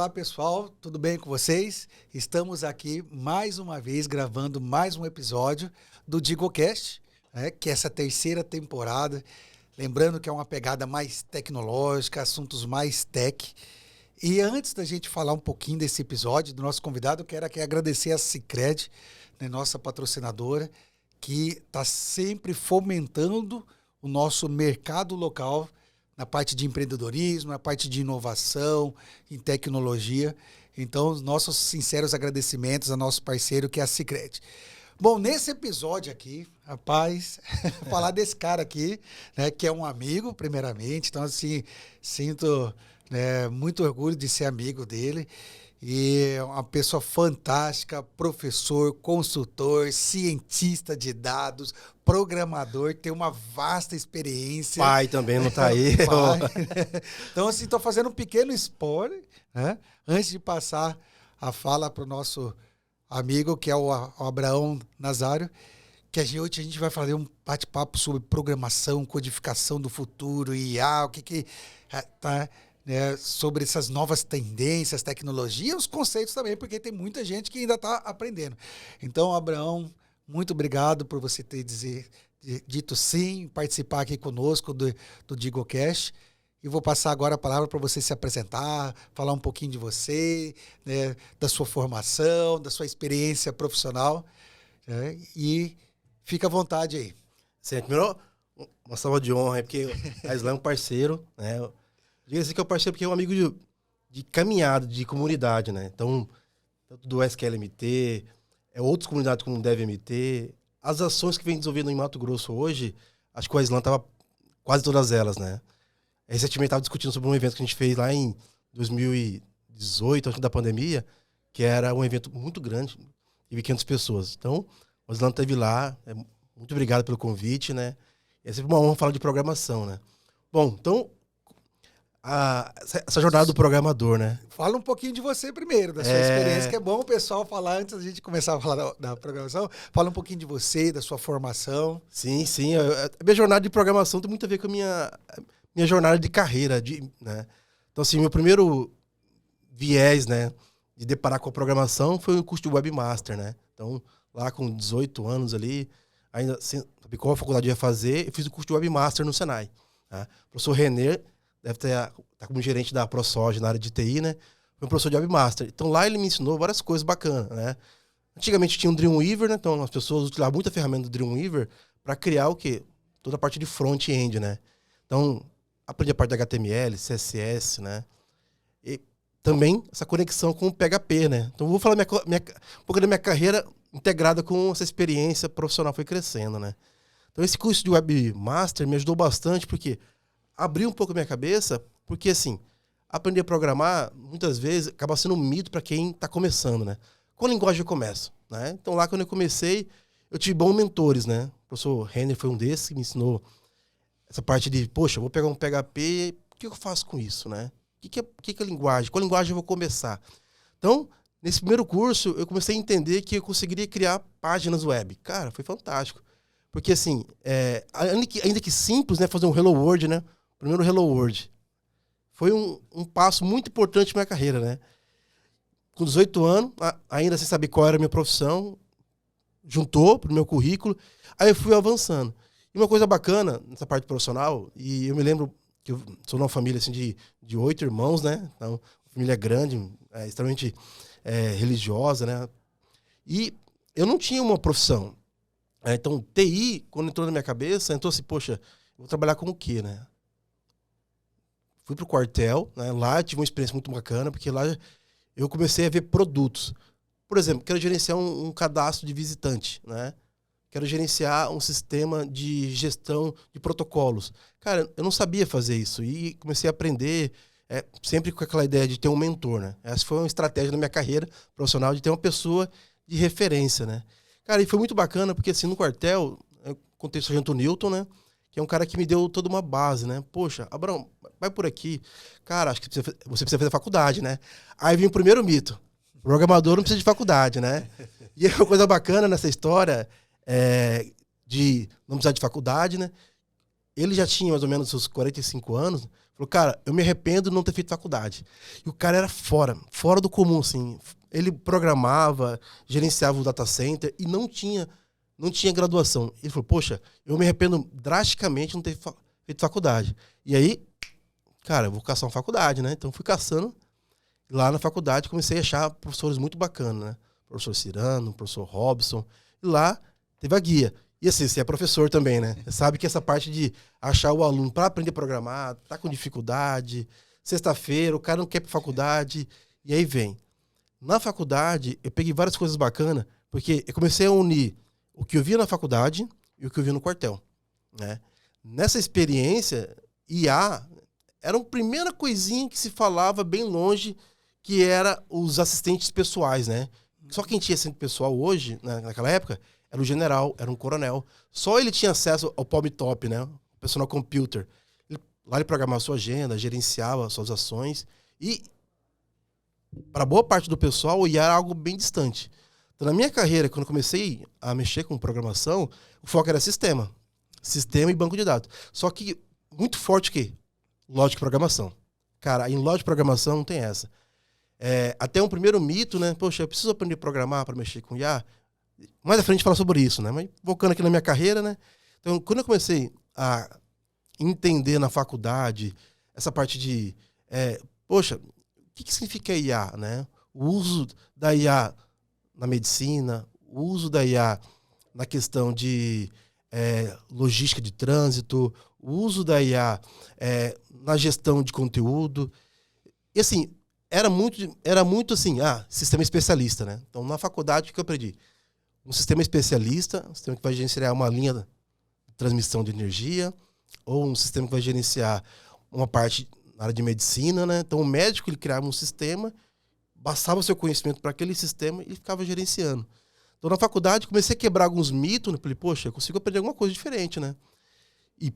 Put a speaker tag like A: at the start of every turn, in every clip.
A: Olá pessoal, tudo bem com vocês? Estamos aqui mais uma vez gravando mais um episódio do DigoCast, que é essa terceira temporada. Lembrando que é uma pegada mais tecnológica, assuntos mais tech. E antes da gente falar um pouquinho desse episódio, do nosso convidado, eu quero aqui agradecer a Sicredi, né, nossa patrocinadora, que está sempre fomentando o nosso mercado local na parte de empreendedorismo, na parte de inovação, em tecnologia. Então, os nossos sinceros agradecimentos ao nosso parceiro, que é a Sicredi. Bom, nesse episódio aqui, rapaz, falar desse cara aqui, né, que é um amigo, primeiramente. Então, assim, sinto, né, muito orgulho de ser amigo dele. E é uma pessoa fantástica, professor, consultor, cientista de dados, programador, tem uma vasta experiência.
B: Pai também não tá aí.
A: Pai. Então, assim, estou fazendo um pequeno spoiler, né? Antes de passar a fala para o nosso amigo, que é o Abraão Nazário, que hoje a gente vai fazer um bate-papo sobre programação, codificação do futuro, IA, o que tá... Né, sobre essas novas tendências, tecnologia, os conceitos também, porque tem muita gente que ainda está aprendendo. Então, Abraão, muito obrigado por você ter dito sim, participar aqui conosco do DigoCast. E vou passar agora a palavra para você se apresentar, falar um pouquinho de você, né, da sua formação, da sua experiência profissional. Né, e fica à vontade aí.
B: Sim, primeiro, uma salva de honra, porque a Isla é um parceiro, né? Diga-se que é um parceiro porque é um amigo de caminhada, de comunidade, né? Então, tanto do SQLMT, outras comunidades como o DevMT, as ações que vem desenvolvendo em Mato Grosso hoje, acho que o Islan estava quase todas elas, né? Recentemente estava discutindo sobre um evento que a gente fez lá em 2018, antes da pandemia, que era um evento muito grande, de 500 pessoas. Então, o Islan esteve lá, muito obrigado pelo convite, né? É sempre uma honra falar de programação, né? Bom, então... essa jornada do programador, né?
A: Fala um pouquinho de você primeiro, da sua experiência, que é bom o pessoal falar, antes da gente começar a falar da programação, fala um pouquinho de você, da sua formação.
B: Sim. A minha jornada de programação tem muito a ver com a minha jornada de carreira, né? Então, assim, meu primeiro viés, né, de deparar com a programação foi o curso de Webmaster, né? Então, lá com 18 anos ali, ainda sem saber qual faculdade eu ia fazer, eu fiz o curso de Webmaster no Senai. Tá? O professor Renner deve estar como gerente da ProSoja na área de TI, né? Foi um professor de Webmaster. Então lá ele me ensinou várias coisas bacanas, né? Antigamente tinha um Dreamweaver, né? Então as pessoas utilizavam muito a ferramenta do Dreamweaver para criar o quê? Toda a parte de front-end, né? Então aprendi a parte de HTML, CSS, né? E também essa conexão com o PHP, né? Então vou falar um pouco da minha carreira integrada com essa experiência profissional, foi crescendo, né? Então esse curso de Webmaster me ajudou bastante porque abriu um pouco a minha cabeça, porque assim, aprender a programar, muitas vezes, acaba sendo um mito para quem está começando, né? Qual linguagem eu começo? Né? Então lá quando eu comecei, eu tive bons mentores, né? O professor Renner foi um desses que me ensinou essa parte de, poxa, eu vou pegar um PHP, o que eu faço com isso, né? O que é linguagem? Qual linguagem eu vou começar? Então, nesse primeiro curso, eu comecei a entender que eu conseguiria criar páginas web. Cara, foi fantástico. Porque assim, ainda que simples, né? Fazer um Hello World, né? Primeiro Hello World. Foi um passo muito importante na minha carreira, né? Com 18 anos, ainda sem saber qual era a minha profissão, juntou pro meu currículo, aí eu fui avançando. E uma coisa bacana nessa parte profissional, e eu me lembro que eu sou numa família assim, de 8 irmãos, né? Então, família grande, extremamente religiosa, né? E eu não tinha uma profissão. Então, TI, quando entrou na minha cabeça, entrou assim, poxa, eu vou trabalhar com o quê, né? Fui pro quartel, né? Lá tive uma experiência muito bacana, porque lá eu comecei a ver produtos. Por exemplo, quero gerenciar um cadastro de visitante, né? Quero gerenciar um sistema de gestão de protocolos. Cara, eu não sabia fazer isso e comecei a aprender, sempre com aquela ideia de ter um mentor, né? Essa foi uma estratégia na minha carreira profissional, de ter uma pessoa de referência, né? Cara, e foi muito bacana, porque assim, no quartel, eu contei o Sargento Newton, né? Que é um cara que me deu toda uma base, né? Poxa, Abraão, vai por aqui. Cara, acho que você precisa fazer faculdade, né? Aí vem o primeiro mito. O programador não precisa de faculdade, né? E uma coisa bacana nessa história de não precisar de faculdade, né? Ele já tinha mais ou menos seus 45 anos, Falou, cara, eu me arrependo de não ter feito faculdade. E o cara era fora do comum, assim. Ele programava, gerenciava o data center e não tinha graduação. Ele falou, poxa, eu me arrependo drasticamente de não ter feito faculdade. E aí, cara, eu vou caçar uma faculdade, né? Então fui caçando. Lá na faculdade comecei a achar professores muito bacanas, né? Professor Cirano, professor Robson. E lá teve a guia. E assim, você é professor também, né? Você sabe que essa parte de achar o aluno para aprender a programar, tá com dificuldade, sexta-feira, o cara não quer ir pra faculdade, e aí vem. Na faculdade, eu peguei várias coisas bacanas, porque eu comecei a unir o que eu via na faculdade e o que eu via no quartel, né? Nessa experiência, IA era a primeira coisinha que se falava bem longe, que era os assistentes pessoais, né? Só quem tinha assistente pessoal hoje, naquela época, era o general, era um coronel. Só ele tinha acesso ao POM-TOP, né? O personal computer. Lá ele programava a sua agenda, gerenciava suas ações. E, para boa parte do pessoal, o IA era algo bem distante. Então, na minha carreira, quando eu comecei a mexer com programação, o foco era sistema. Sistema e banco de dados. Só que, muito forte o quê? Lógica e programação. Cara, em lógica e programação não tem essa. Até um primeiro mito, né? Poxa, eu preciso aprender a programar para mexer com IA. Mais à frente fala sobre isso, né? Mas focando aqui na minha carreira, né? Então, quando eu comecei a entender na faculdade essa parte de, poxa, o que significa IA, né? O uso da IA na medicina, o uso da IA na questão de logística de trânsito, o uso da IA na gestão de conteúdo. E assim, era muito assim, sistema especialista, né? Então, na faculdade, o que eu aprendi? Um sistema especialista, um sistema que vai gerenciar uma linha de transmissão de energia, ou um sistema que vai gerenciar uma parte na área de medicina, né? Então, o médico, ele criava um sistema, bastava o seu conhecimento para aquele sistema e ele ficava gerenciando. Então, na faculdade, comecei a quebrar alguns mitos, né? Falei, poxa, eu consigo aprender alguma coisa diferente, né? E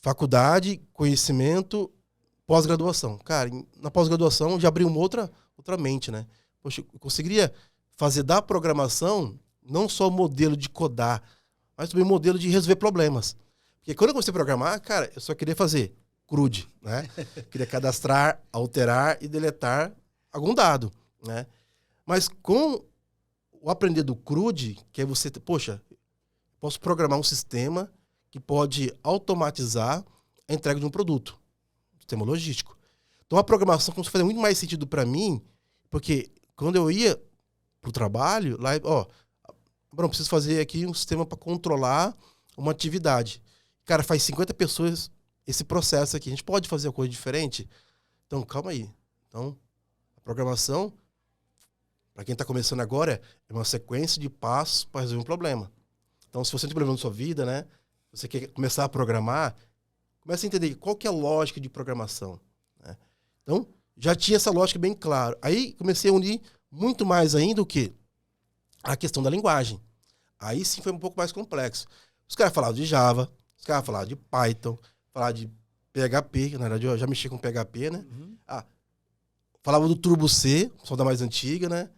B: faculdade, conhecimento, pós-graduação. Cara, na pós-graduação já abriu uma outra mente, né? Poxa, eu conseguiria fazer da programação não só o modelo de codar, mas também o modelo de resolver problemas. Porque quando eu comecei a programar, cara, eu só queria fazer CRUD, né? Queria cadastrar, alterar e deletar algum dado, né? Mas com o aprender do CRUD, que é você, poxa, posso programar um sistema que pode automatizar a entrega de um produto, sistema logístico. Então a programação começou a fazer muito mais sentido para mim, porque quando eu ia pro trabalho, lá, preciso fazer aqui um sistema para controlar uma atividade. Cara, faz 50 pessoas esse processo aqui. A gente pode fazer uma coisa diferente? Então, calma aí. Então, a programação, para quem está começando agora, é uma sequência de passos para resolver um problema. Então, se você tem problema na sua vida, né? Você quer começar a programar, comece a entender qual que é a lógica de programação, né? Então, já tinha essa lógica bem clara. Aí, comecei a unir muito mais ainda o quê? A questão da linguagem. Aí sim foi um pouco mais complexo. Os caras falavam de Java, os caras falavam de Python, falavam de PHP, que na verdade eu já mexi com PHP, né?
A: Uhum.
B: Falava do Turbo C, só da mais antiga, né?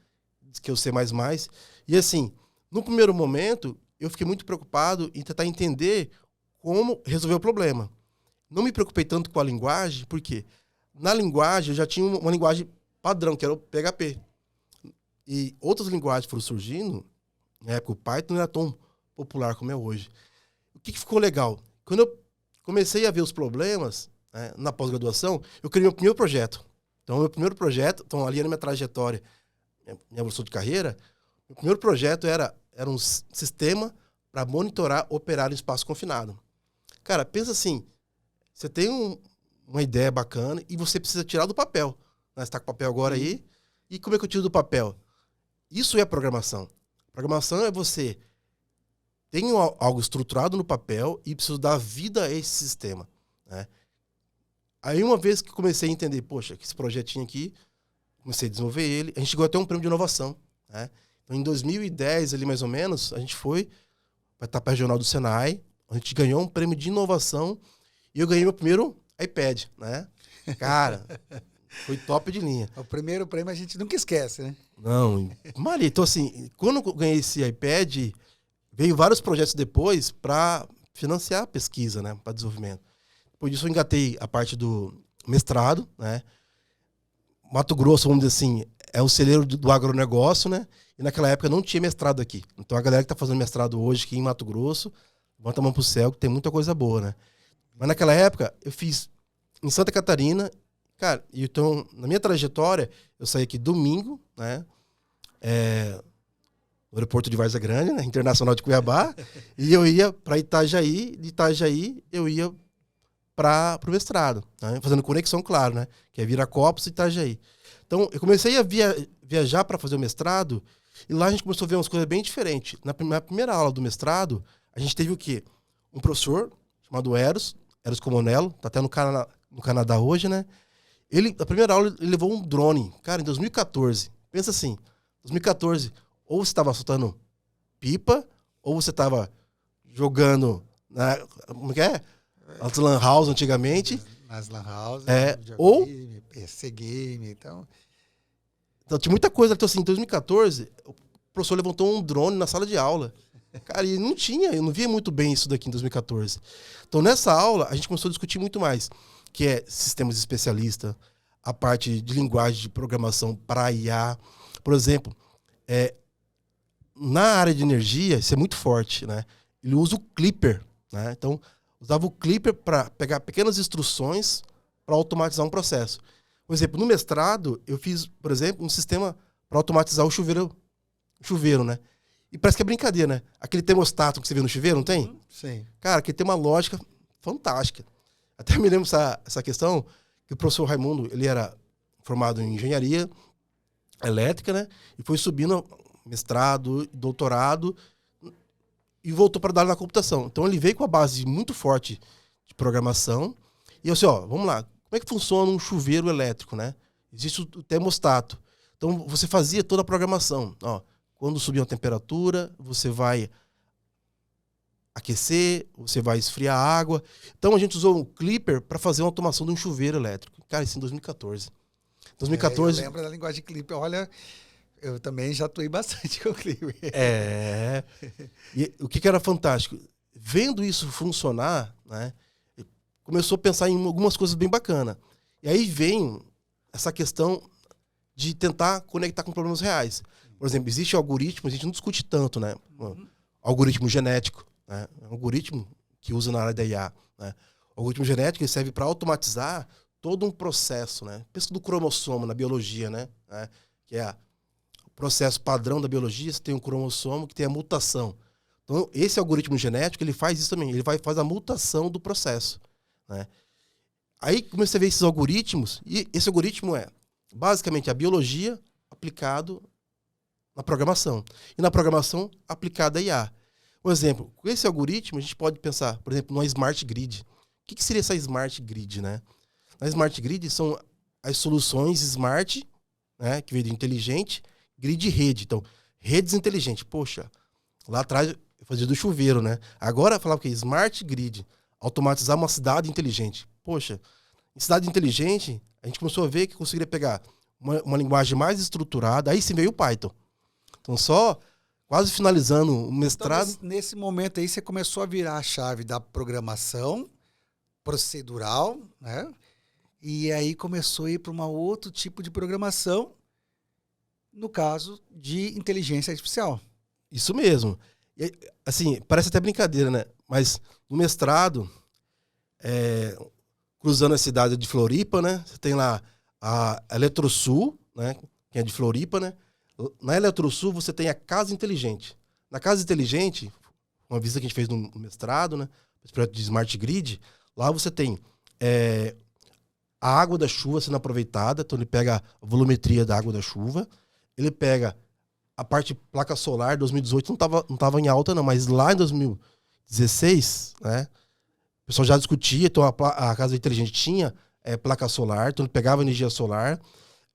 B: Que é o C++. E assim, no primeiro momento, eu fiquei muito preocupado em tentar entender como resolver o problema. Não me preocupei tanto com a linguagem, porque na linguagem eu já tinha uma linguagem padrão, que era o PHP. E outras linguagens foram surgindo, na época o Python não era tão popular como é hoje. O que ficou legal? Quando eu comecei a ver os problemas, né, na pós-graduação, eu criei meu primeiro projeto. Então, meu primeiro projeto, ali na minha trajetória, minha evolução de carreira, meu primeiro projeto era um sistema para monitorar operar em espaço confinado. Cara, pensa assim, você tem uma ideia bacana e você precisa tirar do papel. Né? Você está com o papel agora aí, e como é que eu tiro do papel? Isso é programação. Programação é você tem algo estruturado no papel e preciso dar vida a esse sistema, né? Aí uma vez que comecei a entender, poxa, que esse projetinho aqui, comecei a desenvolver ele, a gente chegou até um prêmio de inovação, né? Então em 2010, ali mais ou menos, a gente foi para a etapa regional do Senai, a gente ganhou um prêmio de inovação e eu ganhei meu primeiro iPad, né? Cara, foi top de linha.
A: O primeiro prêmio a gente nunca esquece, né?
B: Não, Maria, então assim, quando eu ganhei esse iPad, veio vários projetos depois para financiar a pesquisa, né, para desenvolvimento. Depois disso eu engatei a parte do mestrado, né? Mato Grosso, vamos dizer assim, é o celeiro do agronegócio, né? E naquela época não tinha mestrado aqui. Então a galera que está fazendo mestrado hoje aqui em Mato Grosso, levanta a mão pro céu, que tem muita coisa boa, né? Mas naquela época eu fiz em Santa Catarina, cara, e então na minha trajetória eu saí aqui domingo, né? No aeroporto de Várzea Grande, né? Internacional de Cuiabá, e eu ia para Itajaí, de Itajaí eu ia para o mestrado, né? Fazendo conexão, claro, né? Que é Viracopos e Itajaí. Então, eu comecei a viajar para fazer o mestrado, e lá a gente começou a ver umas coisas bem diferentes. Na primeira aula do mestrado, a gente teve o quê? Um professor chamado Eros Comonello, tá até no Canadá hoje, né? Ele, na primeira aula, ele levou um drone, cara, em 2014. Pensa assim, 2014, ou você estava soltando pipa, ou você estava jogando como que é? As lan house antigamente.
A: Nas lan house,
B: ou
A: PC game, então
B: tinha muita coisa. Então, assim, em 2014, o professor levantou um drone na sala de aula. Cara, e eu não via muito bem isso daqui em 2014. Então, nessa aula, a gente começou a discutir muito mais, que é sistemas especialistas, a parte de linguagem de programação para IA. Por exemplo, na área de energia, isso é muito forte, né? Ele usa o Clipper, né? Então, usava o Clipper para pegar pequenas instruções para automatizar um processo. Por exemplo, no mestrado, eu fiz, por exemplo, um sistema para automatizar o chuveiro, né? E parece que é brincadeira, né? Aquele termostato que você vê no chuveiro, não tem?
A: Sim.
B: Cara, que tem uma lógica fantástica. Até me lembro essa questão que o professor Raimundo, ele era formado em engenharia elétrica, né? E foi subindo mestrado, doutorado, e voltou para dar aula na computação. Então ele veio com a base muito forte de programação. E eu disse, vamos lá, como é que funciona um chuveiro elétrico, né? Existe o termostato. Então você fazia toda a programação. Quando subir a temperatura, você vai aquecer, você vai esfriar a água. Então a gente usou um Clipper para fazer uma automação de um chuveiro elétrico. Cara, isso em 2014. 2014.
A: Eu lembro da linguagem Clipper. Olha, eu também já atuei bastante com o Clipper.
B: E o que era fantástico? Vendo isso funcionar, né? Começou a pensar em algumas coisas bem bacanas. E aí vem essa questão de tentar conectar com problemas reais. Por exemplo, existe algoritmo, a gente não discute tanto, né? Algoritmo genético, né? É um algoritmo que usa na área da IA, né? O algoritmo genético serve para automatizar todo um processo, né? Pensa do cromossomo na biologia, né? Que é o processo padrão da biologia, você tem um cromossomo que tem a mutação. Então, esse algoritmo genético, ele faz isso também, ele faz a mutação do processo, né? Aí comecei a ver esses algoritmos, e esse algoritmo é basicamente a biologia aplicado na programação. E na programação aplicada a IA. Um exemplo, com esse algoritmo a gente pode pensar, por exemplo, numa Smart Grid. O que seria essa Smart Grid, né? Na Smart Grid são as soluções Smart, né, que veio de inteligente, grid e rede. Então, redes inteligentes. Poxa, lá atrás eu fazia do chuveiro, né? Agora eu falava que Smart Grid, automatizar uma cidade inteligente. Poxa, em cidade inteligente, a gente começou a ver que conseguiria pegar uma linguagem mais estruturada, aí sim veio o Python. Então, só quase finalizando o mestrado.
A: Então, nesse momento aí, você começou a virar a chave da programação procedural, né? E aí começou a ir para um outro tipo de programação, no caso de inteligência artificial.
B: Isso mesmo. E, assim, parece até brincadeira, né? Mas no mestrado, cruzando a cidade de Floripa, né? Você tem lá a Eletrosul, né? Que é de Floripa, né? Na Eletrosul você tem a Casa Inteligente. Na Casa Inteligente, uma visita que a gente fez no mestrado, né? Esse projeto de Smart Grid, lá você tem a água da chuva sendo aproveitada, então ele pega a volumetria da água da chuva, ele pega a parte placa solar, 2018 não tava em alta não, mas lá em 2016, né? O pessoal já discutia, então a Casa Inteligente tinha placa solar, então ele pegava energia solar,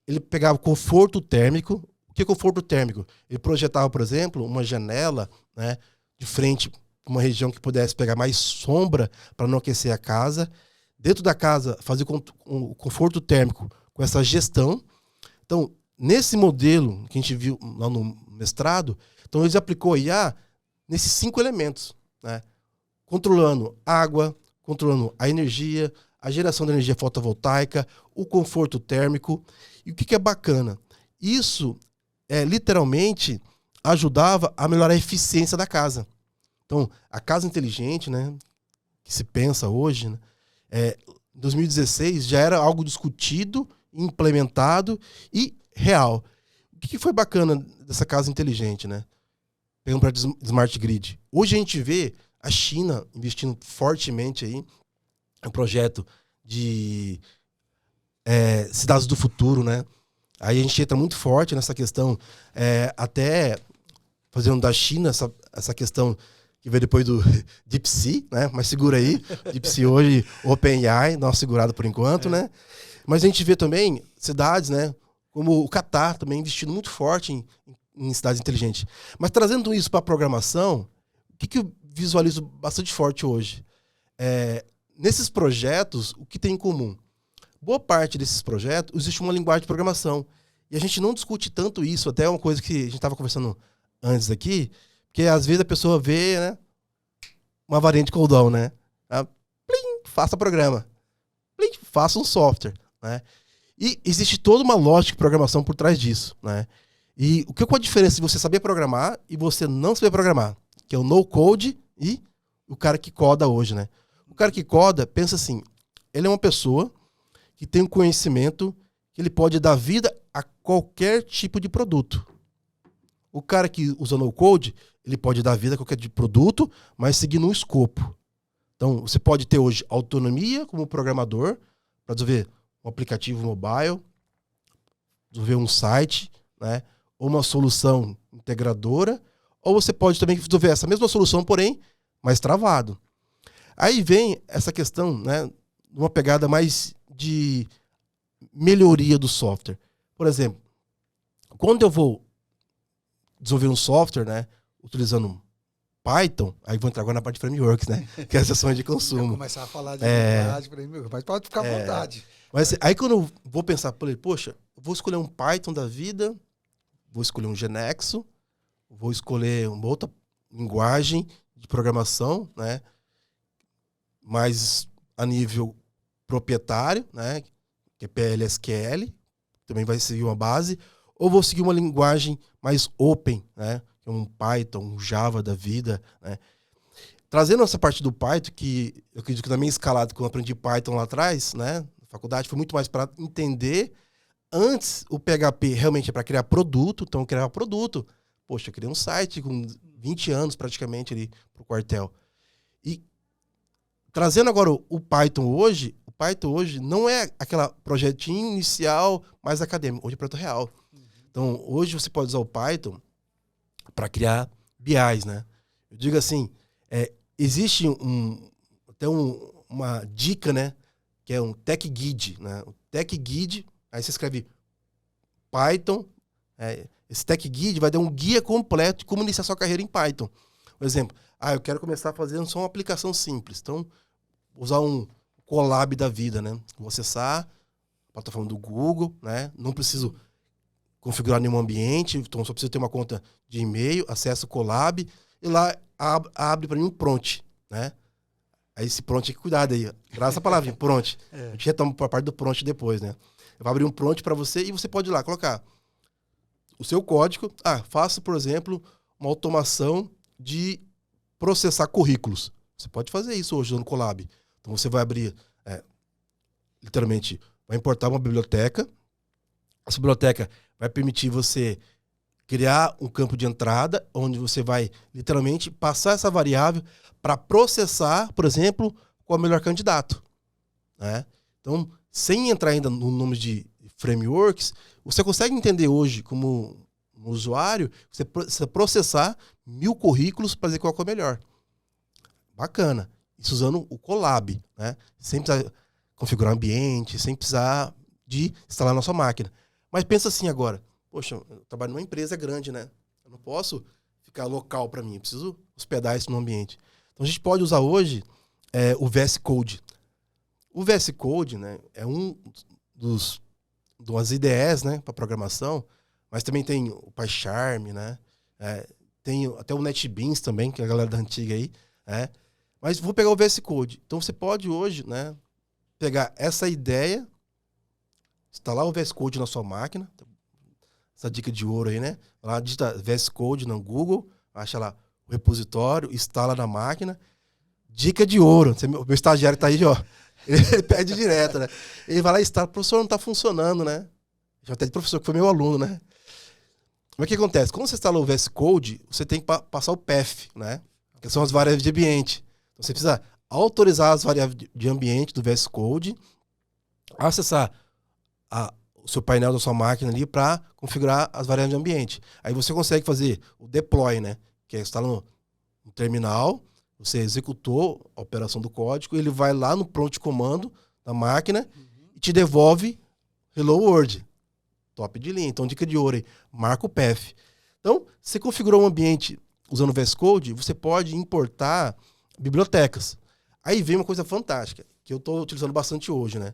B: ele pegava conforto térmico. O que é conforto térmico? Ele projetava, por exemplo, uma janela, né, de frente para uma região que pudesse pegar mais sombra para não aquecer a casa. Dentro da casa, fazer o conforto térmico com essa gestão. Então, nesse modelo que a gente viu lá no mestrado, então eles aplicou a IA nesses 5 elementos, né? Controlando água, controlando a energia, a geração de energia fotovoltaica, o conforto térmico. E o que é bacana? Isso literalmente ajudava a melhorar a eficiência da casa. Então, a casa inteligente, né, que se pensa hoje, né, em 2016 já era algo discutido, implementado e real. O que foi bacana dessa casa inteligente, né? Pegando para Smart Grid. Hoje a gente vê a China investindo fortemente aí no projeto de cidades do futuro, né? Aí a gente entra muito forte nessa questão, até fazendo da China essa questão que veio depois do DeepSea, né? Mas segura aí, DeepSea hoje, OpenAI, não segurado por enquanto, né? Mas a gente vê também cidades, né? Como o Catar também investindo muito forte em cidades inteligentes. Mas trazendo isso para a programação, o que eu visualizo bastante forte hoje? Nesses projetos, o que tem em comum? Boa parte desses projetos existe uma linguagem de programação. E a gente não discute tanto isso, até uma coisa que a gente estava conversando antes aqui, porque às vezes a pessoa vê, né, uma variante CODOL, né? Plim, faça programa. Plim, faça um software, né? E existe toda uma lógica de programação por trás disso, né? E qual é a diferença de você saber programar e você não saber programar? Que é o no-code e o cara que coda hoje, né? O cara que coda, pensa assim, ele é uma pessoa que tem um conhecimento que ele pode dar vida a qualquer tipo de produto. O cara que usa no-code, ele pode dar vida a qualquer tipo de produto, mas seguindo um escopo. Então, você pode ter hoje autonomia como programador para desenvolver um aplicativo mobile, desenvolver um site, né, ou uma solução integradora, ou você pode também desenvolver essa mesma solução, porém, mais travado. Aí vem essa questão, né, uma pegada mais de melhoria do software. Por exemplo, quando eu vou desenvolver um software, né, utilizando Python, aí vou entrar agora na parte de frameworks, né, que é a seção de consumo.
A: Vou começar a falar de linguagem, mas pode ficar à vontade.
B: Mas aí quando eu vou pensar, poxa, eu vou escolher um Python da vida, vou escolher um Genexo, vou escolher uma outra linguagem de programação, né, mais a nível proprietário, né, que é PLSQL, também vai seguir uma base, ou vou seguir uma linguagem mais open, né, que é um Python, um Java da vida, né. Trazendo essa parte do Python, que eu acredito que na minha escalada, quando eu aprendi Python lá atrás, né, na faculdade, foi muito mais para entender. Antes, o PHP realmente é para criar produto, então eu criava produto. Poxa, eu criei um site com 20 anos praticamente ali pro quartel. E trazendo agora o Python hoje não é aquela projetinho inicial mais acadêmico, hoje é projeto real. Então, hoje você pode usar o Python para criar BIs, né? Eu digo assim, existe até uma dica, né? Que é um Tech Guide, né? O Tech Guide, aí você escreve Python, esse Tech Guide vai dar um guia completo de como iniciar sua carreira em Python. Por exemplo, eu quero começar fazendo só uma aplicação simples. Então, usar um Colab da vida, né? Vou acessar a plataforma do Google, né? Não preciso configurar nenhum ambiente, então só preciso ter uma conta de e-mail, acesso o Colab, e lá abre para mim um prompt, né? Aí esse prompt tem que cuidar daí. Graças à palavra, prompt. A gente retoma para a parte do prompt depois, né? Eu vou abrir um prompt para você e você pode ir lá colocar o seu código. Faça, por exemplo, uma automação de processar currículos. Você pode fazer isso hoje no Colab. Então você vai abrir, literalmente, vai importar uma biblioteca. Essa biblioteca vai permitir você criar um campo de entrada, onde você vai, literalmente, passar essa variável para processar, por exemplo, qual é o melhor candidato, né? Então, sem entrar ainda no nome de frameworks, você consegue entender hoje, como um usuário, você processar 1000 currículos para dizer qual é o melhor. Bacana. Isso usando o Colab, né? Sem precisar configurar o ambiente, sem precisar de instalar na sua máquina. Mas pensa assim agora, poxa, eu trabalho numa empresa grande, né? Eu não posso ficar local para mim, eu preciso hospedar isso no ambiente. Então a gente pode usar hoje o VS Code. O VS Code, né, é um das IDEs, né, para programação, mas também tem o PyCharm, né? Tem até o NetBeans também, que é a galera da antiga aí, né? Mas vou pegar o VS Code. Então você pode hoje, né, pegar essa ideia, instalar o VS Code na sua máquina, essa dica de ouro aí, né? Lá digita VS Code no Google, acha lá o repositório, instala na máquina. Dica de ouro. Meu estagiário tá aí, ó. Ele pede direto, né? Ele vai lá e instala. Professor, não tá funcionando, né? Já até de professor que foi meu aluno, né? Mas o que acontece? Quando você instala o VS Code, você tem que passar o path, né? Que são as variáveis de ambiente. Então você precisa autorizar as variáveis de ambiente do VS Code, acessar o seu painel da sua máquina ali para configurar as variáveis de ambiente. Aí você consegue fazer o deploy, né? Que é instalar no terminal, você executou a operação do código, ele vai lá no prompt de comando da máquina e te devolve Hello World. Top de linha. Então, dica de ouro aí, marca o path. Então, você configurou um ambiente usando o VS Code, você pode importar bibliotecas. Aí vem uma coisa fantástica, que eu estou utilizando bastante hoje, né?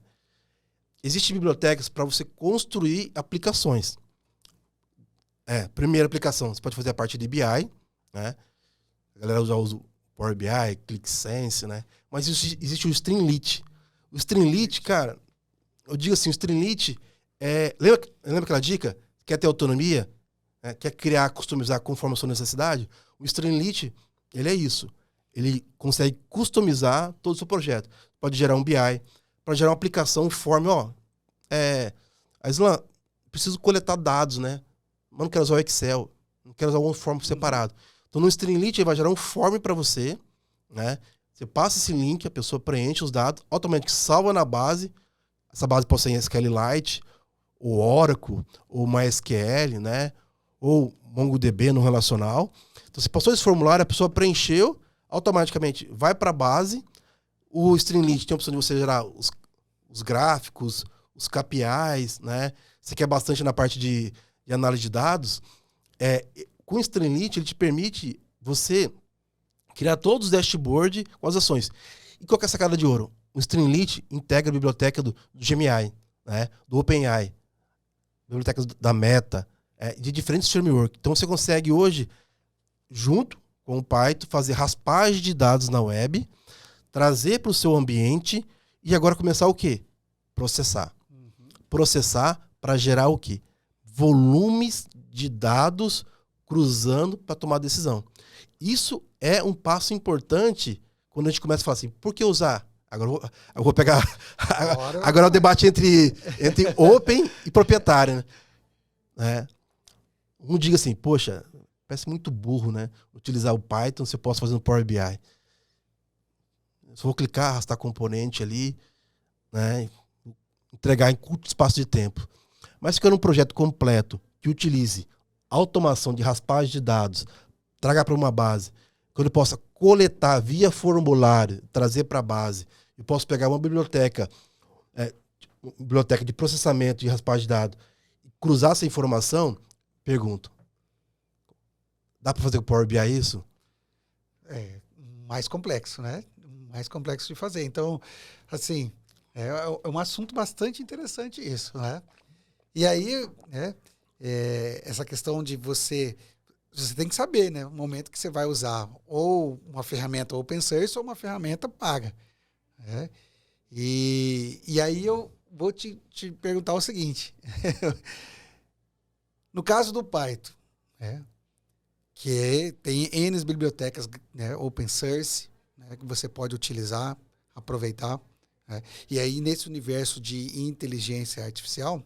B: Existem bibliotecas para você construir aplicações. Primeira aplicação, você pode fazer a parte de BI, né? A galera já usa o Power BI, ClickSense, né? Mas existe o Streamlit. O Streamlit, cara, eu digo assim, o Streamlit lembra aquela dica? Quer ter autonomia? Quer criar, customizar conforme a sua necessidade? O Streamlit, ele é isso. Ele consegue customizar todo o seu projeto. Pode gerar um BI, pode gerar uma aplicação, form, Aislan, preciso coletar dados, né? Mas não quero usar o Excel, não quero usar um form separado. Então no Streamlit ele vai gerar um form para você, né? Você passa esse link, a pessoa preenche os dados, automaticamente salva na base. Essa base pode ser em SQLite, ou Oracle, ou MySQL, né? Ou MongoDB no relacional. Então você passou esse formulário, a pessoa preencheu, automaticamente vai para a base. O Streamlit tem a opção de você gerar os gráficos, os KPIs, né? Você quer bastante na parte de análise de dados. Com o Streamlit, ele te permite você criar todos os dashboards com as ações. E qual que é a sacada de ouro? O Streamlit integra a biblioteca do Gemini, né? Do OpenAI, bibliotecas da Meta, de diferentes frameworks. Então você consegue hoje, junto com o Python, fazer raspagem de dados na web, trazer para o seu ambiente e agora começar o quê? Processar. Processar para gerar o quê? Volumes de dados cruzando para tomar decisão. Isso é um passo importante quando a gente começa a falar assim, por que usar? Agora eu vou pegar... Agora é o debate entre open e proprietário, né? Um diga assim, poxa, parece muito burro, né? Utilizar o Python se eu posso fazer no Power BI. Só vou clicar, arrastar componente ali, né? Entregar em curto espaço de tempo. Mas se quer um projeto completo que utilize automação de raspagem de dados, traga para uma base, que eu possa coletar via formulário, trazer para a base, eu posso pegar uma biblioteca de processamento de raspagem de dados, cruzar essa informação, pergunto, dá para fazer com o Power BI isso?
A: Mais complexo, né? Mais complexo de fazer. Então, assim, é um assunto bastante interessante isso, né? E aí, né, essa questão de você tem que saber, né, o momento que você vai usar ou uma ferramenta open source ou uma ferramenta paga, né? E aí eu vou te perguntar o seguinte. No caso do Python, né, tem N bibliotecas, né, open source, né, que você pode utilizar, aproveitar, né? E aí nesse universo de inteligência artificial,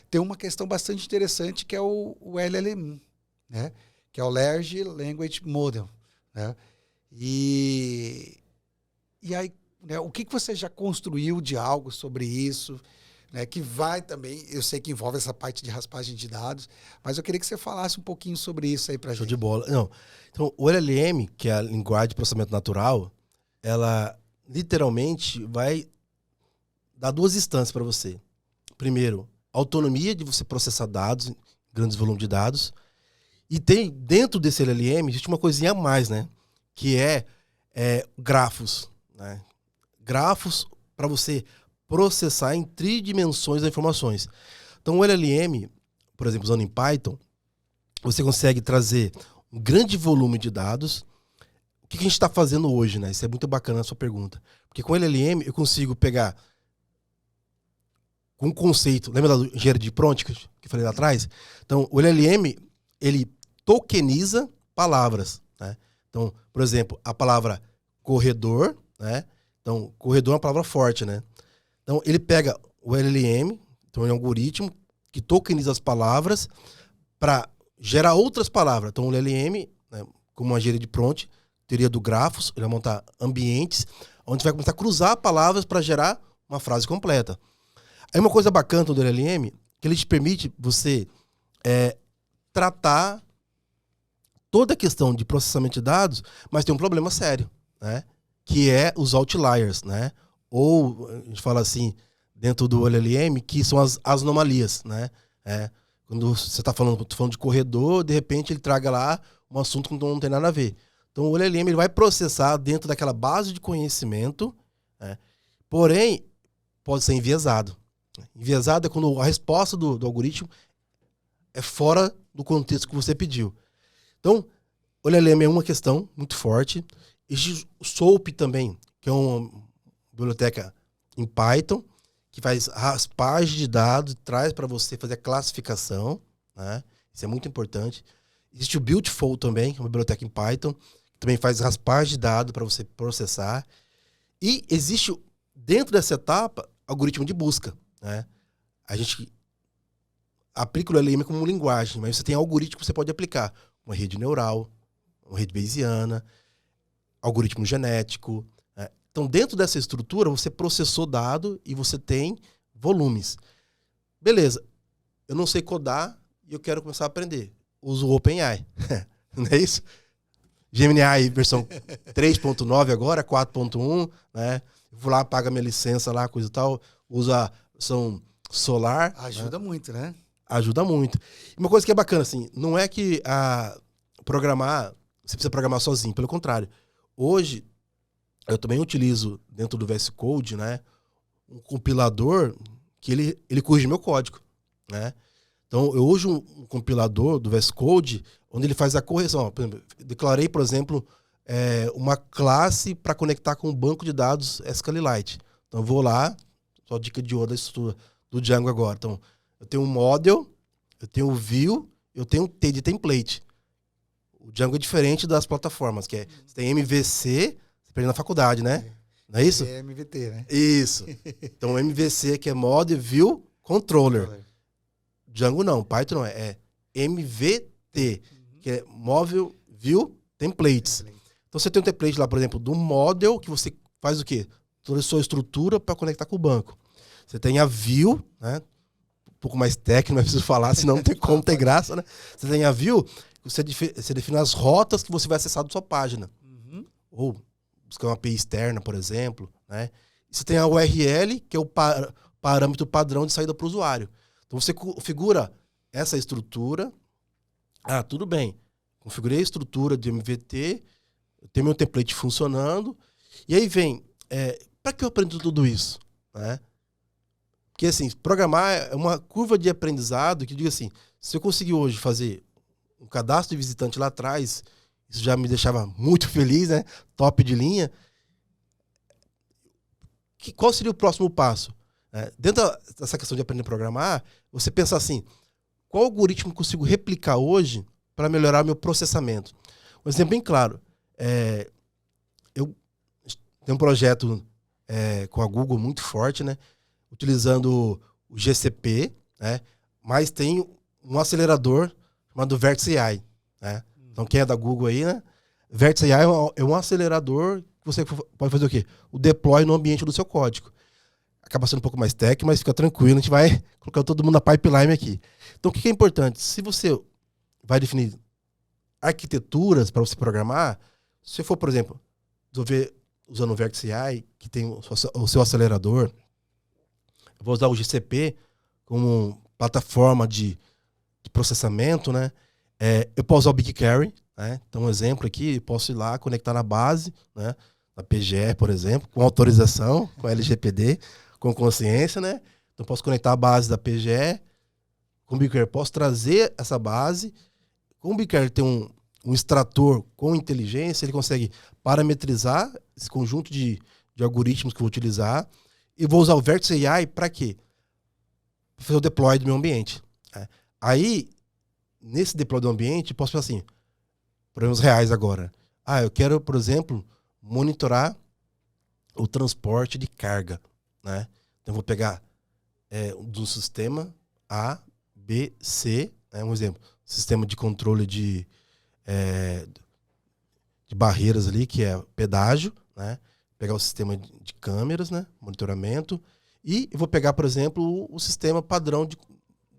A: tem uma questão bastante interessante que é o LLM, né? Que é o Large Language Model, né? E aí, né, o que você já construiu de algo sobre isso, né, que vai também, eu sei que envolve essa parte de raspagem de dados, mas eu queria que você falasse um pouquinho sobre isso aí pra gente.
B: Show de bola. Não. Então, o LLM, que é a linguagem de processamento natural, ela literalmente vai dar duas instâncias para você. Primeiro, autonomia de você processar dados, grandes volumes de dados. E tem, dentro desse LLM, existe uma coisinha a mais, né? Que é grafos, né? Grafos para você processar em tridimensões as informações. Então, o LLM, por exemplo, usando em Python, você consegue trazer um grande volume de dados, o que a gente está fazendo hoje, né? Isso é muito bacana a sua pergunta. Porque com o LLM eu consigo pegar com um conceito, lembra da engenharia de prompt que eu falei lá atrás? Então, o LLM, ele tokeniza palavras, né? Então, por exemplo, a palavra corredor, né? Então, corredor é uma palavra forte, né? Então, ele pega o LLM, então é um algoritmo que tokeniza as palavras para gerar outras palavras. Então, o LLM, né, como uma engenharia de prompt, teoria do grafos, ele vai montar ambientes onde vai começar a cruzar palavras para gerar uma frase completa. Aí uma coisa bacana do LLM, que ele te permite você tratar toda a questão de processamento de dados, mas tem um problema sério, né? Que é os outliers, né? Ou, a gente fala assim, dentro do LLM, que são as anomalias, né? Quando você está falando de corredor, de repente ele traga lá um assunto que não tem nada a ver. Então o LLM ele vai processar dentro daquela base de conhecimento, né? Porém, pode ser enviesado. Enviesado é quando a resposta do algoritmo é fora do contexto que você pediu. Então, o LLM é uma questão muito forte. Existe o SOAP também, que é uma biblioteca em Python, que faz raspagem de dados, traz para você fazer a classificação, né? Isso é muito importante. Existe o Beautiful também, que é uma biblioteca em Python, que também faz raspagem de dados para você processar. E existe, dentro dessa etapa, algoritmo de busca, né? A gente aplica o LLM como linguagem, mas você tem algoritmo que você pode aplicar. Uma rede neural, uma rede bayesiana, algoritmo genético, né? Então, dentro dessa estrutura, você processou dado e você tem volumes. Beleza, eu não sei codar e eu quero começar a aprender. Uso o OpenAI, não é isso? Gemini versão 3.9 agora, 4.1, né? Vou lá, paga minha licença lá, coisa e tal, usa a versão Solar.
A: Ajuda, né? Muito, né?
B: Ajuda muito. E uma coisa que é bacana, assim, não é que você precisa programar sozinho, pelo contrário. Hoje, eu também utilizo dentro do VS Code, né, um compilador que ele corrige meu código, né? Então, eu uso um compilador do VS Code onde ele faz a correção. Por exemplo, declarei, por exemplo, uma classe para conectar com o banco de dados SQLite. Então, eu vou lá, só dica de ouro da estrutura do Django agora. Então, eu tenho um model, eu tenho o view, eu tenho um T de template. O Django é diferente das plataformas, que você tem MVC, você aprende na faculdade, né? Não é isso?
A: É MVT, né?
B: Isso. Então, MVC, que é Model View Controller. Django não, Python não é MVT, que é Model View Templates. Então, você tem um template lá, por exemplo, do model, que você faz o quê? Toda a sua estrutura para conectar com o banco. Você tem a view, né? Um pouco mais técnico, não é preciso falar, senão não tem como ter graça, né? Você tem a view, você define as rotas que você vai acessar da sua página. Ou buscar uma API externa, por exemplo, né? E você tem a URL, que é o parâmetro padrão de saída para o usuário. Então você configura essa estrutura. Ah, tudo bem. Configurei a estrutura de MVT, eu tenho meu template funcionando, e aí vem, para que eu aprendo tudo isso? Né? Porque, assim, programar é uma curva de aprendizado que, diga assim, se eu conseguir hoje fazer um cadastro de visitante lá atrás, isso já me deixava muito feliz, né? Top de linha. Qual seria o próximo passo? Dentro dessa questão de aprender a programar, você pensa assim, qual algoritmo eu consigo replicar hoje para melhorar o meu processamento? Um exemplo bem claro. Eu tenho um projeto com a Google muito forte, né? Utilizando o GCP, né? Mas tem um acelerador chamado Vertex AI, né? Então, quem é da Google aí, né? Vertex AI é um acelerador que você pode fazer o quê? O deploy no ambiente do seu código. Acaba sendo um pouco mais técnico, mas fica tranquilo, a gente vai colocar todo mundo na pipeline aqui. Então, o que é importante? Se você vai definir arquiteturas para você programar, se você for, por exemplo, resolver usando o Vertex AI, que tem o seu acelerador, eu vou usar o GCP como plataforma de processamento, né? Eu posso usar o BigQuery, né? Então, um exemplo aqui, eu posso ir lá, conectar na base, né? Na PGE, por exemplo, com autorização, com LGPD, com consciência, né? Então, posso conectar a base da PGE com o BigQuery. Posso trazer essa base. Com o BigQuery tem um um extrator com inteligência, ele consegue parametrizar esse conjunto de algoritmos que eu vou utilizar e vou usar o Vértice AI para quê? Para fazer o deploy do meu ambiente. Né? Aí, nesse deploy do ambiente, posso fazer assim, problemas reais agora. Eu quero, por exemplo, monitorar o transporte de carga. Né? Então, eu vou pegar do sistema A, B, C, né? Um exemplo, sistema de controle de barreiras ali, que é pedágio, né? Pegar o sistema de câmeras, né? Monitoramento, e eu vou pegar, por exemplo, o sistema padrão de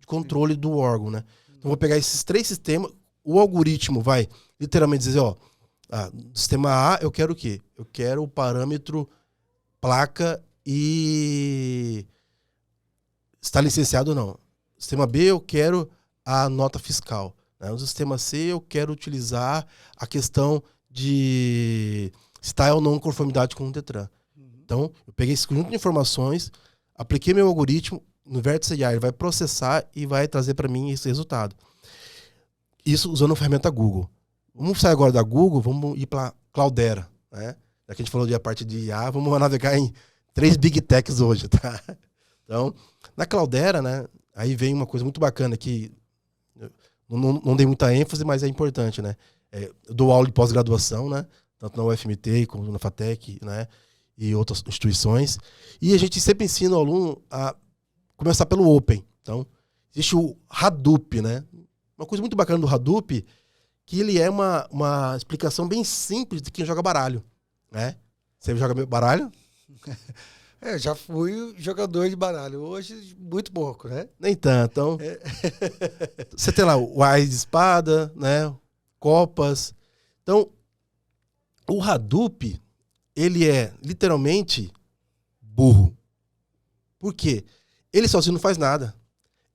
B: controle do órgão, né? Então, eu vou pegar esses 3 sistemas, o algoritmo vai literalmente dizer, do sistema A, eu quero o quê? Eu quero o parâmetro placa e está licenciado ou não. Sistema B, eu quero a nota fiscal. Né? No sistema C, eu quero utilizar a questão de se está ou não em conformidade com o Detran. Então, eu peguei esse conjunto de informações, apliquei meu algoritmo no Vértice AI, ele vai processar e vai trazer para mim esse resultado. Isso usando a ferramenta Google. Vamos sair agora da Google, vamos ir para Cloudera. Né? Já que a gente falou de a parte de IA, vamos navegar em 3 Big Techs hoje. Tá? Então, na Cloudera, né, aí vem uma coisa muito bacana que não dei muita ênfase, mas é importante. Né? Eu dou aula de pós-graduação, né? Tanto na UFMT como na FATEC, né? E outras instituições. E a gente sempre ensina o aluno a começar pelo Open. Então, existe o Hadoop, né? Uma coisa muito bacana do Hadoop, que ele é uma explicação bem simples de quem joga baralho. Né? Você joga baralho?
A: Já fui jogador de baralho. Hoje, muito pouco, né?
B: Nem tanto. Então, você tem lá o Ás de espada, né? Copas. Então, o Hadoop, ele é literalmente burro. Por quê? Ele sozinho não faz nada.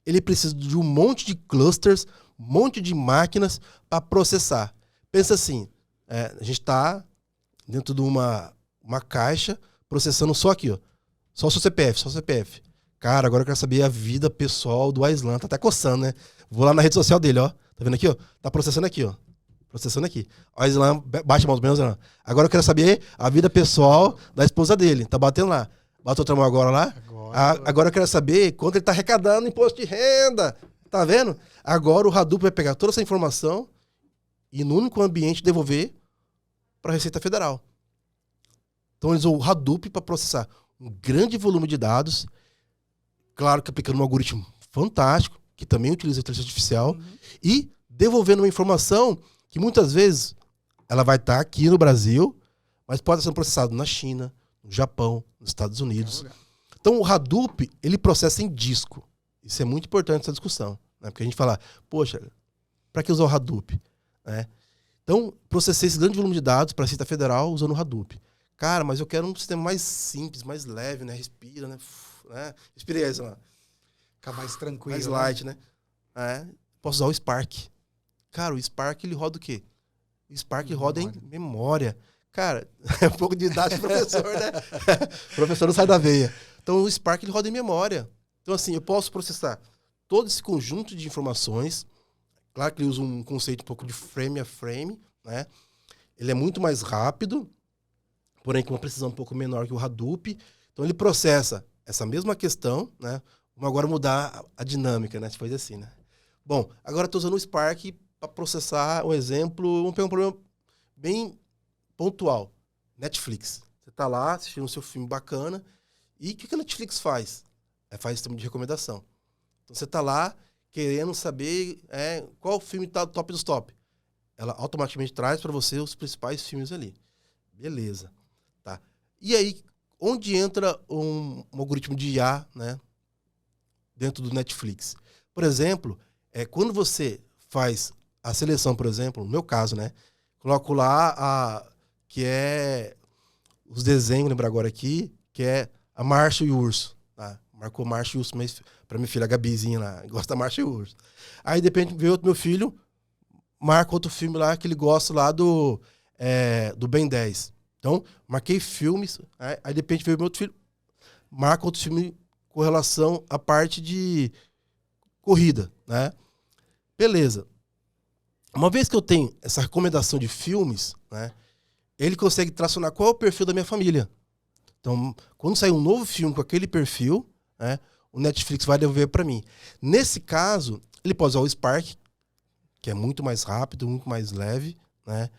B: Ele precisa de um monte de clusters, um monte de máquinas para processar. Pensa assim, a gente está dentro de uma caixa processando só aqui, ó, só o seu CPF, só o CPF. Cara, agora eu quero saber a vida pessoal do Aislan. Tá até coçando, né? Vou lá na rede social dele, ó. Tá vendo aqui, ó? Tá processando aqui, ó. Processando aqui. O Aislan bate mais ou menos, não. Agora eu quero saber a vida pessoal da esposa dele. Tá batendo lá. Bate outra mão agora lá. Agora eu quero saber quanto ele tá arrecadando imposto de renda. Tá vendo? Agora o Hadoop vai pegar toda essa informação e no único ambiente devolver para a Receita Federal. Então eles usam o Hadoop para processar um grande volume de dados, claro que aplicando um algoritmo fantástico, que também utiliza inteligência artificial, e devolvendo uma informação que muitas vezes ela vai estar aqui no Brasil, mas pode ser processado na China, no Japão, nos Estados Unidos. Então o Hadoop, ele processa em disco. Isso é muito importante essa discussão. Né? Porque a gente fala, poxa, para que usar o Hadoop? Né? Então, processei esse grande volume de dados para a Receita Federal usando o Hadoop. Cara, mas eu quero um sistema mais simples, mais leve, né? Respira, né? Respirei aí, sei lá.
A: Ficar mais tranquilo.
B: Mais light, né? Posso usar o Spark. Cara, o Spark, ele roda o quê? O Spark roda em memória. Cara, é um pouco de idade do professor, né? O professor não sai da veia. Então, o Spark, ele roda em memória. Então, assim, eu posso processar todo esse conjunto de informações. Claro que ele usa um conceito um pouco de frame a frame, né? Ele é muito mais rápido, porém com uma precisão um pouco menor que o Hadoop. Então ele processa essa mesma questão, né? Vamos agora mudar a dinâmica, né? Se faz assim, né? Bom, agora estou usando o Spark para processar um exemplo, vamos pegar um problema bem pontual. Netflix. Você está lá assistindo o seu filme bacana e o que a Netflix faz? Faz sistema de recomendação. Então você está lá querendo saber qual filme está top dos top. Ela automaticamente traz para você os principais filmes ali. Beleza. Tá. E aí, onde entra um algoritmo de IA, né, dentro do Netflix? Por exemplo, quando você faz a seleção, por exemplo, no meu caso, né, coloco lá que é os desenhos, lembrar agora aqui, que é a Marcha e o Urso. Tá? Marcou Marcha e o Urso para minha filha, a Gabizinha lá, gosta da Marcha e o Urso. Aí, de repente, veio outro meu filho, marca outro filme lá que ele gosta lá do Ben 10. Então, marquei filmes, aí de repente veio meu outro filho, marca outro filme com relação à parte de corrida, né? Beleza. Uma vez que eu tenho essa recomendação de filmes, né, ele consegue tracionar qual é o perfil da minha família. Então, quando sair um novo filme com aquele perfil, né, o Netflix vai devolver para mim. Nesse caso, ele pode usar o Spark, que é muito mais rápido, muito mais leve, né?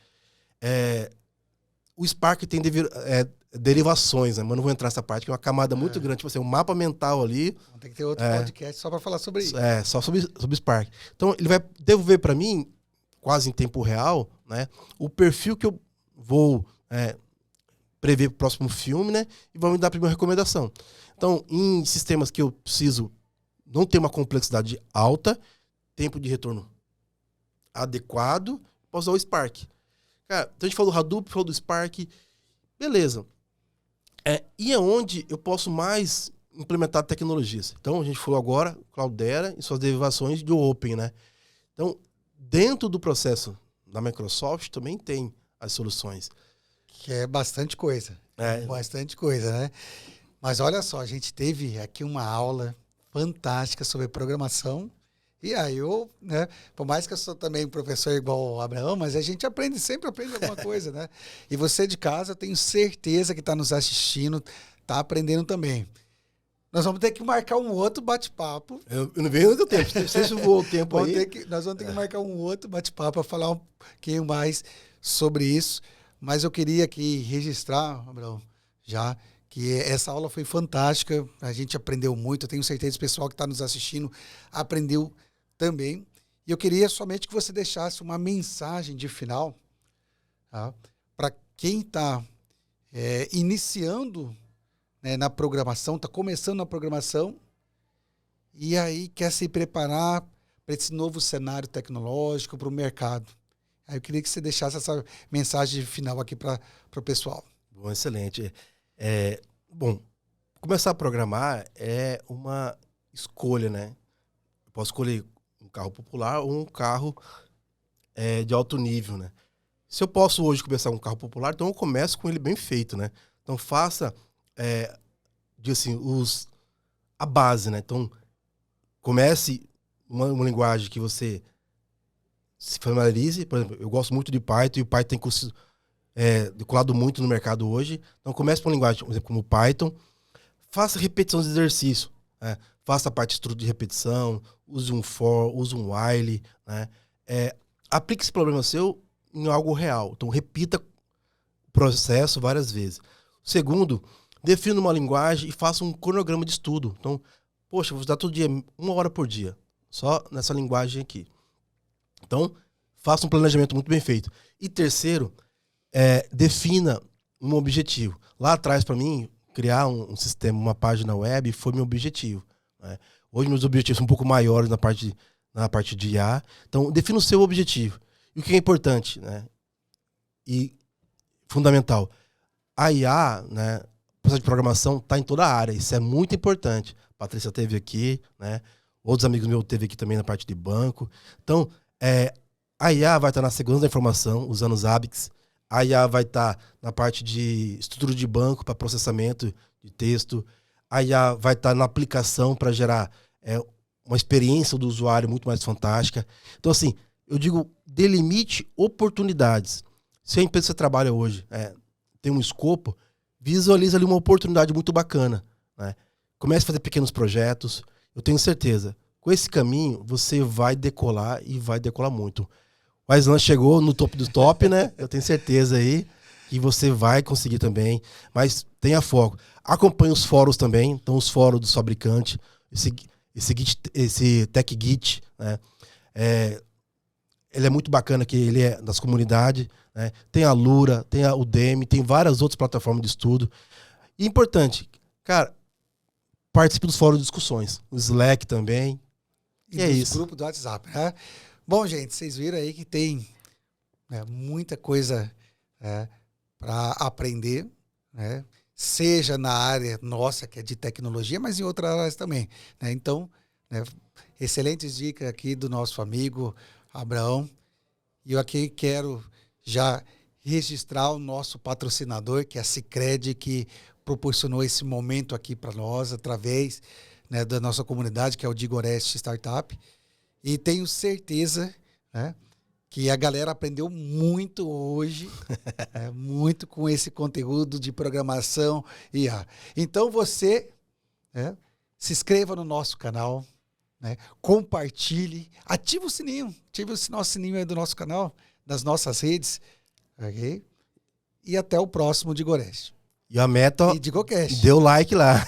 B: O Spark tem derivações, né? Mas não vou entrar nessa parte, que é uma camada muito grande. Tipo assim, um mapa mental ali.
A: Tem que ter outro podcast só para falar sobre isso.
B: Só sobre Spark. Então, ele vai devolver para mim, quase em tempo real, né, o perfil que eu vou prever para o próximo filme, né? E vai me dar a primeira recomendação. Então, em sistemas que eu preciso não ter uma complexidade alta, tempo de retorno adequado, posso usar o Spark. Cara, então a gente falou do Hadoop, falou do Spark, beleza. E aonde eu posso mais implementar tecnologias? Então, a gente falou agora, Cloudera e suas derivações do Open, né? Então, dentro do processo da Microsoft também tem as soluções.
A: Que é bastante coisa. Bastante coisa, né? Mas olha só, a gente teve aqui uma aula fantástica sobre programação. E aí né? Por mais que eu sou também professor igual o Abraão, mas a gente sempre aprende alguma coisa, né? E você de casa, eu tenho certeza que está nos assistindo, está aprendendo também. Nós vamos ter que marcar um outro bate-papo.
B: Eu não vejo muito tempo. Não sei se voou o tempo aí.
A: Nós vamos ter que marcar um outro bate-papo para falar um pouquinho mais sobre isso. Mas eu queria aqui registrar, Abraão, já que essa aula foi fantástica. A gente aprendeu muito. Eu tenho certeza que o pessoal que está nos assistindo aprendeu também. E eu queria somente que você deixasse uma mensagem de final, tá? Para quem está iniciando, né, na programação, está começando na programação e aí quer se preparar para esse novo cenário tecnológico, para o mercado. Aí eu queria que você deixasse essa mensagem final aqui para o pessoal.
B: Bom, excelente. Bom, começar a programar é uma escolha, né? Eu posso escolher um carro popular ou um carro de alto nível, né? Se eu posso hoje começar com um carro popular, então eu começo com ele bem feito, né? Então faça a base, né? Então comece uma linguagem que você se familiarize. Por exemplo, eu gosto muito de Python e o Python tem decolado muito no mercado hoje. Então comece com uma linguagem, por exemplo, como Python. Faça repetição de exercício, né? Faça a parte de estudo de repetição, use um for, use um while, né? Aplique esse problema seu em algo real. Então repita o processo várias vezes. Segundo, defina uma linguagem e faça um cronograma de estudo. Então, poxa, vou estudar todo dia, 1 hora por dia, só nessa linguagem aqui. Então, faça um planejamento muito bem feito. E terceiro, defina um objetivo. Lá atrás, para mim, criar um sistema, uma página web, foi meu objetivo, né? Hoje, meus objetivos são um pouco maiores na parte de IA. Então, defina o seu objetivo. E o que é importante, né? E fundamental. A IA, né, o processo de programação está em toda a área. Isso é muito importante. A Patrícia esteve aqui, né? Outros amigos meus esteve aqui também na parte de banco. Então, a IA vai estar na segurança da informação, usando os ABICs. A IA vai estar na parte de estrutura de banco para processamento de texto. A IA vai estar na aplicação para gerar uma experiência do usuário muito mais fantástica. Então, assim, eu digo, delimite oportunidades. Se a empresa que você trabalha hoje tem um escopo, visualiza ali uma oportunidade muito bacana, né? Comece a fazer pequenos projetos. Eu tenho certeza, com esse caminho, você vai decolar e vai decolar muito. O Aislan chegou no topo do top, né? Eu tenho certeza aí que você vai conseguir também, mas tenha foco. Acompanhe os fóruns também, então os fóruns dos fabricantes, esse Tech Git, né? Ele é muito bacana, que ele é das comunidades, né? Tem a Lura, tem a Udemy, tem várias outras plataformas de estudo. E importante, cara, participe dos fóruns de discussões, o Slack também.
A: E é isso. Grupo do WhatsApp, né? Bom, gente, vocês viram aí que tem muita coisa para aprender, né? Seja na área nossa, que é de tecnologia, mas em outras áreas também, né? Então, né, excelentes dicas aqui do nosso amigo Abraão. E eu aqui quero já registrar o nosso patrocinador, que é a Sicredi, que proporcionou esse momento aqui para nós, através, né, da nossa comunidade, que é o Digorest Startup. E tenho certeza, né, que a galera aprendeu muito hoje, muito com esse conteúdo de programação IA. Então você se inscreva no nosso canal, né? Compartilhe, ative o sininho, nosso sininho aí do nosso canal, das nossas redes, ok? E até o próximo DigoCast.
B: E a meta,
A: DigoCast.
B: deu like lá.